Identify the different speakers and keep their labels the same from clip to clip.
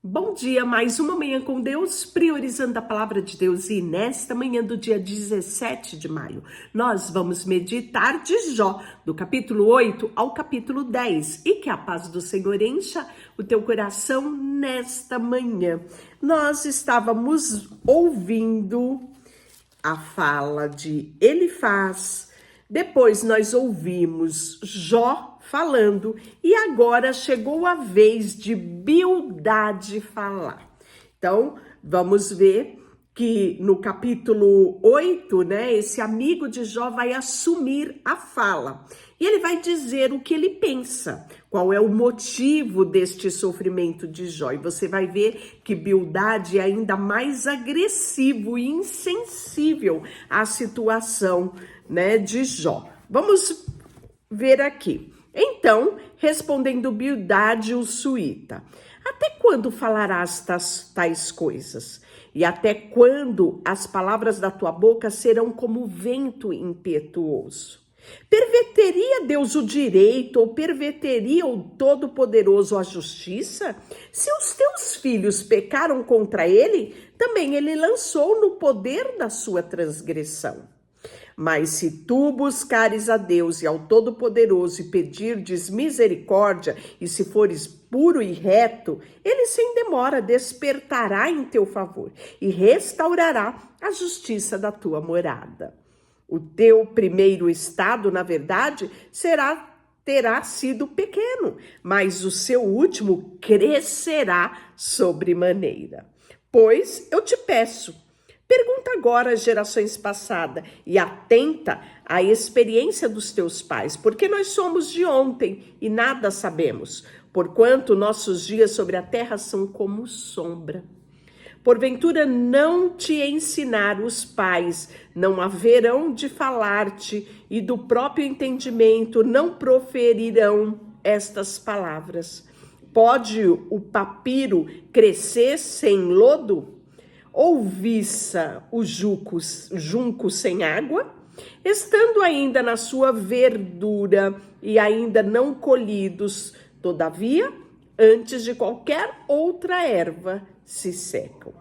Speaker 1: Bom dia, mais uma manhã com Deus, priorizando a palavra de Deus. E nesta manhã do dia 17 de maio, nós vamos meditar de Jó, do capítulo 8 ao capítulo 10. E que a paz do Senhor encha o teu coração nesta manhã. Nós estávamos ouvindo a fala de Elifaz, depois nós ouvimos Jó falando e agora chegou a vez de Bildade falar. Então, vamos ver que no capítulo 8, esse amigo de Jó vai assumir a fala. E ele vai dizer o que ele pensa, qual é o motivo deste sofrimento de Jó. E você vai ver que Bildade é ainda mais agressivo e insensível à situação, de Jó. Vamos ver aqui. Então, respondendo Bildade o suíta: até quando falarás tais coisas? E até quando as palavras da tua boca serão como vento impetuoso? Perverteria Deus o direito ou perverteria o Todo-Poderoso a justiça? Se os teus filhos pecaram contra ele, também ele lançou no poder da sua transgressão. Mas se tu buscares a Deus e ao Todo-Poderoso e pedirdes misericórdia, e se fores puro e reto, ele sem demora despertará em teu favor e restaurará a justiça da tua morada. O teu primeiro estado, na verdade, terá sido pequeno, mas o seu último crescerá sobremaneira. Pois eu te peço, pergunta agora às gerações passadas e atenta à experiência dos teus pais, porque nós somos de ontem e nada sabemos, porquanto nossos dias sobre a terra são como sombra. Porventura não te ensinar os pais, não haverão de falar-te, e do próprio entendimento não proferirão estas palavras. Pode o papiro crescer sem lodo? Ou viça o junco sem água? Estando ainda na sua verdura e ainda não colhidos, todavia, antes de qualquer outra erva, se secam.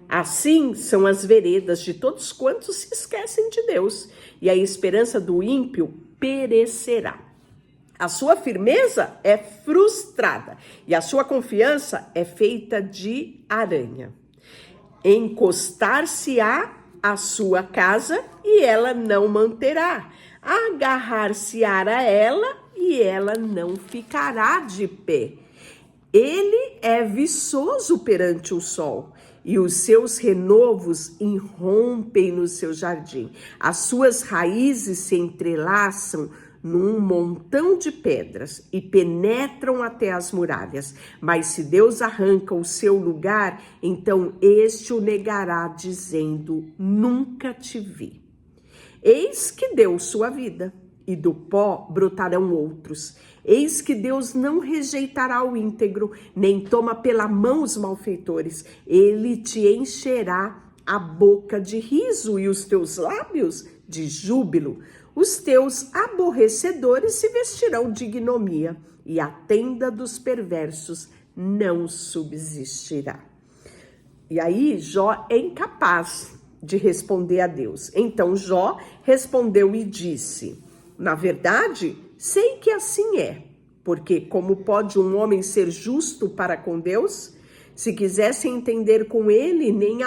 Speaker 1: Assim são as veredas de todos quantos se esquecem de Deus, e a esperança do ímpio perecerá. A sua firmeza é frustrada, e a sua confiança é feita de aranha. Encostar-se-á à sua casa e ela não manterá. Agarrar-se-á a ela e ela não ficará de pé. Ele é viçoso perante o sol e os seus renovos irrompem no seu jardim. As suas raízes se entrelaçam num montão de pedras e penetram até as muralhas. Mas se Deus arranca o seu lugar, então este o negará, dizendo: nunca te vi. Eis que deu sua vida, e do pó brotarão outros. Eis que Deus não rejeitará o íntegro, nem toma pela mão os malfeitores. Ele te encherá a boca de riso e os teus lábios de júbilo. Os teus aborrecedores se vestirão de ignomia, e a tenda dos perversos não subsistirá. E aí Jó é incapaz de responder a Deus. Então Jó respondeu e disse: na verdade, sei que assim é, porque como pode um homem ser justo para com Deus? Se quisesse entender com ele, nem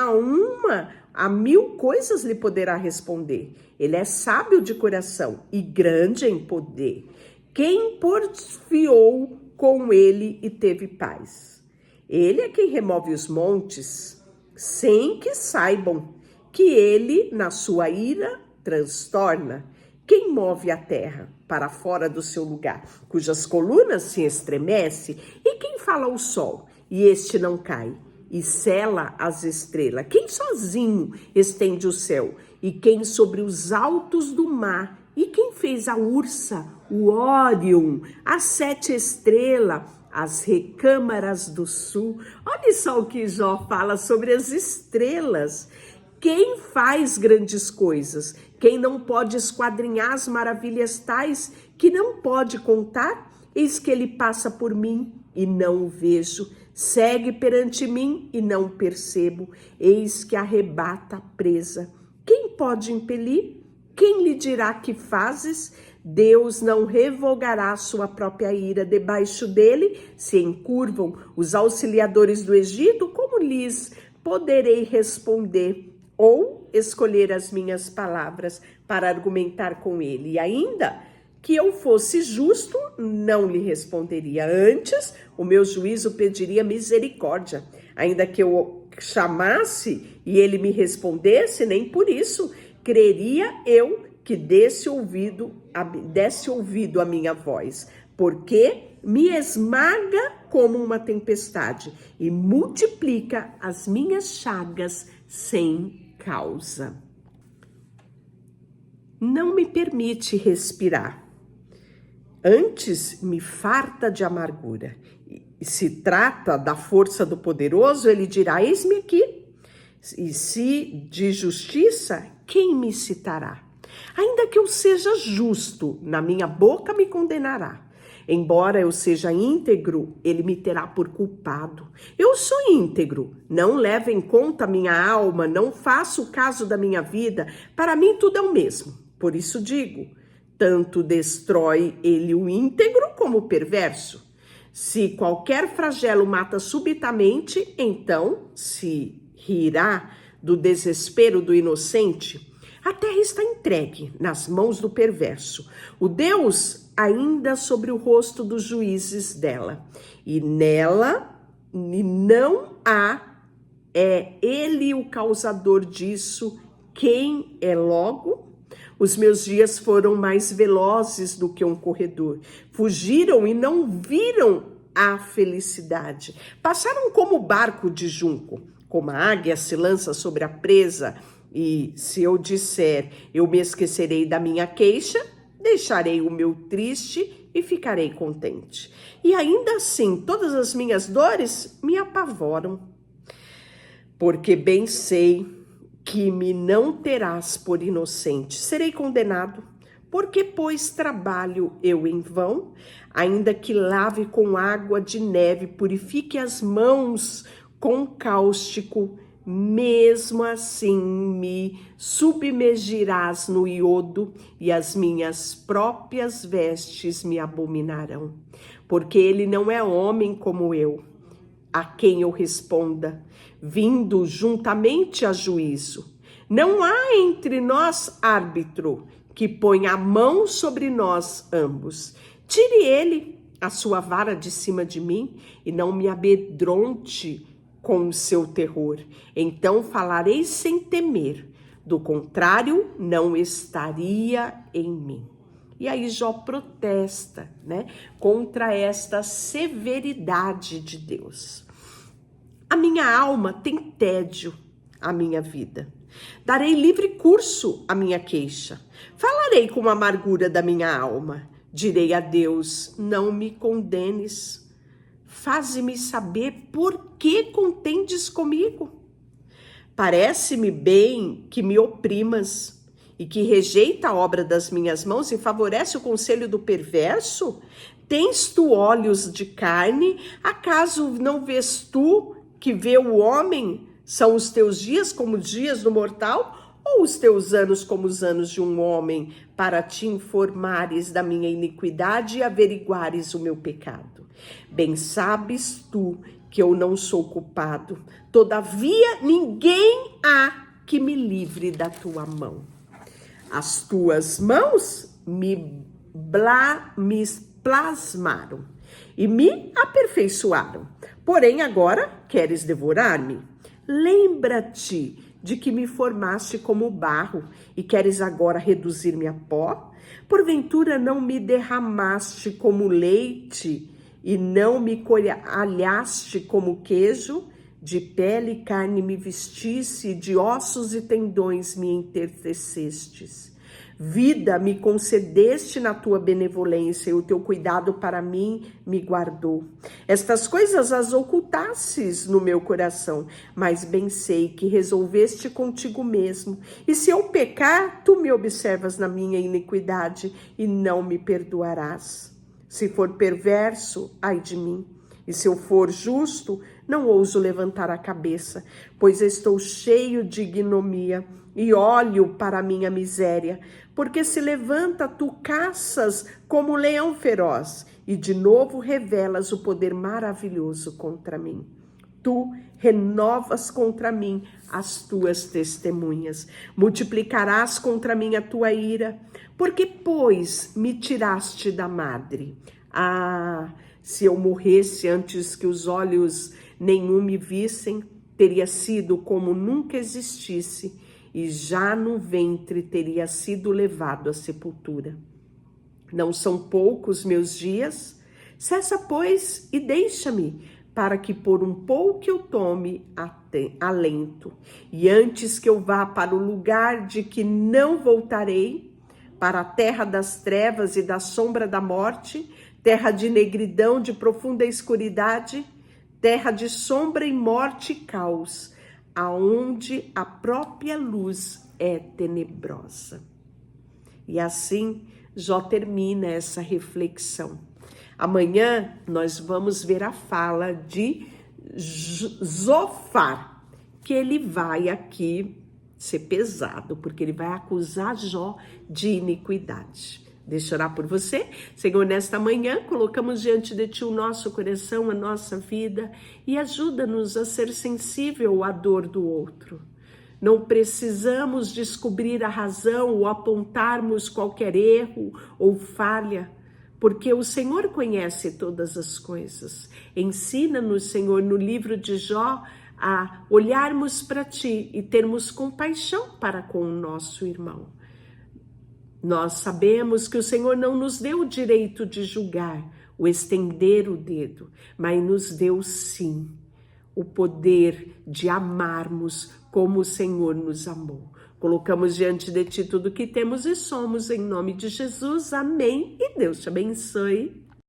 Speaker 1: a 1000 coisas lhe poderá responder. Ele é sábio de coração e grande em poder. Quem porfiou com ele e teve paz? Ele é quem remove os montes, sem que saibam que ele, na sua ira, transtorna. Quem move a terra para fora do seu lugar, cujas colunas se estremecem? E quem fala ao sol, e este não cai, e sela as estrelas? Quem sozinho estende o céu, e quem sobre os altos do mar? E quem fez a Ursa, o Órion, as 7 estrelas, as recâmaras do sul? Olha só o que Jó fala sobre as estrelas. Quem faz grandes coisas? Quem não pode esquadrinhar as maravilhas tais que não pode contar? Eis que ele passa por mim e não o vejo. Segue perante mim e não percebo, eis que arrebata a presa. Quem pode impelir? Quem lhe dirá que fazes? Deus não revogará sua própria ira. Debaixo dele se encurvam os auxiliadores do Egito. Como lhes poderei responder ou escolher as minhas palavras para argumentar com ele? E ainda que eu fosse justo, não lhe responderia. Antes, o meu juízo pediria misericórdia. Ainda que eu chamasse e ele me respondesse, nem por isso creria eu que desse ouvido à minha voz, porque me esmaga como uma tempestade e multiplica as minhas chagas sem causa. Não me permite respirar. Antes me farta de amargura. E se trata da força do poderoso, ele dirá: eis-me aqui. E se de justiça, quem me citará? Ainda que eu seja justo, na minha boca me condenará. Embora eu seja íntegro, ele me terá por culpado. Eu sou íntegro, não levo em conta a minha alma, não faço caso da minha vida. Para mim tudo é o mesmo. Por isso digo, tanto destrói ele o íntegro como o perverso. Se qualquer flagelo mata subitamente, então se rirá do desespero do inocente. A terra está entregue nas mãos do perverso. O Deus ainda sobre o rosto dos juízes dela. E nela não há, ele o causador disso. Quem é logo? Os meus dias foram mais velozes do que um corredor. Fugiram e não viram a felicidade. Passaram como barco de junco, como a águia se lança sobre a presa. E se eu disser, eu me esquecerei da minha queixa, deixarei o meu triste e ficarei contente. E ainda assim, todas as minhas dores me apavoram, porque bem sei que me não terás por inocente. Serei condenado, porque pois trabalho eu em vão, ainda que lave com água de neve, purifique as mãos com cáustico, mesmo assim me submergirás no iodo e as minhas próprias vestes me abominarão. Porque ele não é homem como eu, a quem eu responda, vindo juntamente a juízo. Não há entre nós árbitro que ponha a mão sobre nós ambos. Tire ele a sua vara de cima de mim e não me amedronte com o seu terror. Então falarei sem temer, do contrário não estaria em mim. E aí Jó protesta, né, contra esta severidade de Deus. A minha alma tem tédio à minha vida. Darei livre curso à minha queixa. Falarei com a amargura da minha alma. Direi a Deus, não me condenes. Faze-me saber por que contendes comigo. Parece-me bem que me oprimas e que rejeita a obra das minhas mãos e favorece o conselho do perverso? Tens tu olhos de carne? Acaso não vês tu que vê o homem? São os teus dias como os dias do mortal? Ou os teus anos como os anos de um homem, para te informares da minha iniquidade e averiguares o meu pecado? Bem sabes tu que eu não sou culpado, todavia ninguém há que me livre da tua mão. As tuas mãos me plasmaram e me aperfeiçoaram. Porém, agora queres devorar-me? Lembra-te de que me formaste como barro e queres agora reduzir-me a pó? Porventura não me derramaste como leite e não me coalhaste como queijo? De pele e carne me vestisse, de ossos e tendões me entertecestes. Vida me concedeste na tua benevolência, e o teu cuidado para mim me guardou. Estas coisas as ocultasses no meu coração, mas bem sei que resolveste contigo mesmo. E se eu pecar, tu me observas na minha iniquidade e não me perdoarás. Se for perverso, ai de mim, E se eu for justo, não ouso levantar a cabeça, pois estou cheio de ignomia e olho para a minha miséria. Porque se levanta, tu caças como um leão feroz, e de novo revelas o poder maravilhoso contra mim. Tu renovas contra mim as tuas testemunhas, multiplicarás contra mim a tua ira, porque, pois, me tiraste da madre. Ah, se eu morresse antes que os olhos nenhum me vissem, teria sido como nunca existisse, e já no ventre teria sido levado à sepultura. Não são poucos meus dias? Cessa, pois, e deixa-me, para que por um pouco eu tome alento. E antes que eu vá para o lugar de que não voltarei, para a terra das trevas e da sombra da morte, terra de negridão, de profunda escuridade, terra de sombra e morte e caos, aonde a própria luz é tenebrosa. E assim Jó termina essa reflexão. Amanhã nós vamos ver a fala de Zofar, que ele vai aqui ser pesado, porque ele vai acusar Jó de iniquidade. Deixa eu orar por você. Senhor, nesta manhã, colocamos diante de Ti o nosso coração, a nossa vida, e ajuda-nos a ser sensível à dor do outro. Não precisamos descobrir a razão ou apontarmos qualquer erro ou falha, porque o Senhor conhece todas as coisas. Ensina-nos, Senhor, no livro de Jó, a olharmos para Ti e termos compaixão para com o nosso irmão. Nós sabemos que o Senhor não nos deu o direito de julgar, o estender o dedo, mas nos deu sim o poder de amarmos como o Senhor nos amou. Colocamos diante de Ti tudo que temos e somos, em nome de Jesus. Amém. E Deus te abençoe.